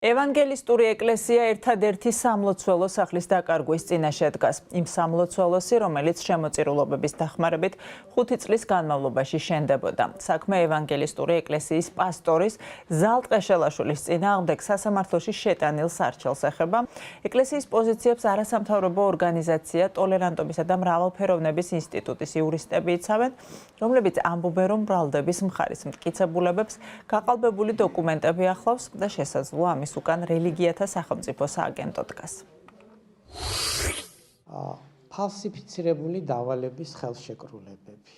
ევანგელისტური ეკლესია ერთადერთი სამლოცველო სახლის დაკარგვის წინაშე დგას. იმ სამლოცველოსი, რომელიც შემოწირულობების დახმარებით 5 წლის განმავლობაში შენდებოდა. საქმე ევანგელისტური ეკლესიის პასტორის ზალტყეშელაშვილის წინააღმდეგ სასამართლოში შეტანილ სარჩელს ეხება. ეკლესიის პოზიციებს არასამთავრობო ორგანიზაცია ტოლერანტობისა და მრავალფეროვნების ინსტიტუტის იურისტები იცავენ, რომლებიც ამბობენ, რომ ბრალდების მხარის მტკიცებულებებს გაყალბებული დოკუმენტები ახლავს და შესაძლოა ამის უკან რელიგიათა სახელმწიფო სააგენტო დგას. ფალსიფიცირებული დავალების ხელშეკრულებები.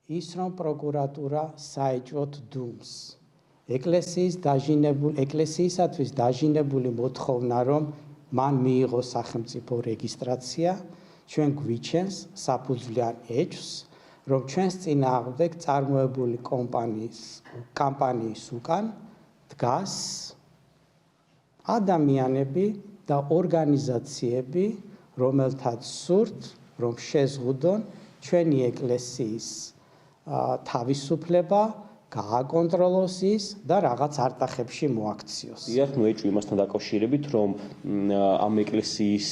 ის რომ პროკურატურა საეჭვოდ დუმს. ეკლესიისათვის დაჟინებული მოთხოვნა, რომ მან მიიღოს სახელმწიფო რეგისტრაცია, ჩვენ გვიჩენს საფუძვლიან ეჭვს, რომ ჩვენს წინააღმდეგ წარმოებული კამპანიის უკან დგას ადამიანები და ორგანიზაციები, რომელთაც სურთ, რომ შეზღუდონ ჩვენი ეკლესიის თავისუფლება, გააკონტროლოს ის და რაღაც არტახებში მოაქციოს. დიახ, ეჭვი იმასთან დაკავშირებით, რომ ამ ეკლესიის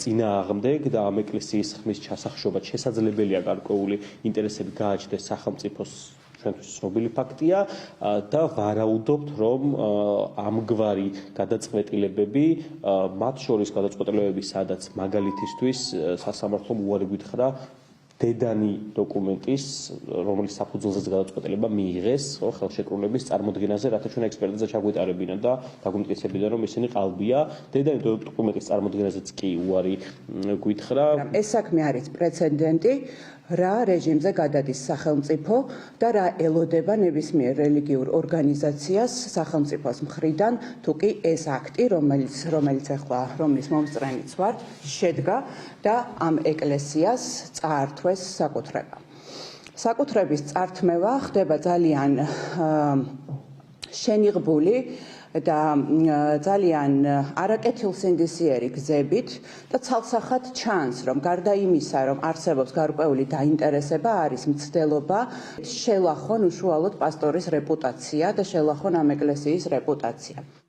წინააღმდეგ და ამ ეკლესიის ხმის ჩასახშობად შესაძლებელია გარკვეული ინტერესები გააჩნდეს სახელმწიფოს ჩვენთვის ცნობილი ფაქტია და ვარაუდობთ, რომ ამგვარი გადაწყვეტილებები, მათ შორის გადაწყვეტილებები, სადაც მაგალითისთვის სასამართლომ უარი გითხრა დედანი დოკუმენტის, რომლის საფუძველზეც გადაწყვეტილება მიიღეს ხელშეკრულების წარმოდგენაზე, რათა ჩვენ ექსპერტიზა ჩაგვიტარებინა და დაგვიმტკიცებინა, რომ ისინი ყალბია. დედანი დოკუმენტის წარმოდგენაზეც კი უარი გითხრა. ეს საქმე არის პრეცედენტი, რა რეჟიმზე გადადის სახელმწიფო და რა ელოდება ნებისმიერ რელიგიურ ორგანიზაციას სახელმწიფოს მხრიდან, თუ კი ეს აქტი, რომელიც ახლა რომლის მომსწრენიც ვარ, შედგა და ამ ეკლესიას წაართვეს საკუთრება. საკუთრების წართმევა ხდება ძალიან შენიღბული და ძალიან არაკეთილსინდისიერი გზებით და ცალსახად ჩანს, რომ გარდა იმისა, რომ არსებობს გარკვეული დაინტერესება, არის მცდელობა შელახონ უშუალოდ პასტორის რეპუტაცია და შელახონ ამ ეკლესიის რეპუტაცია.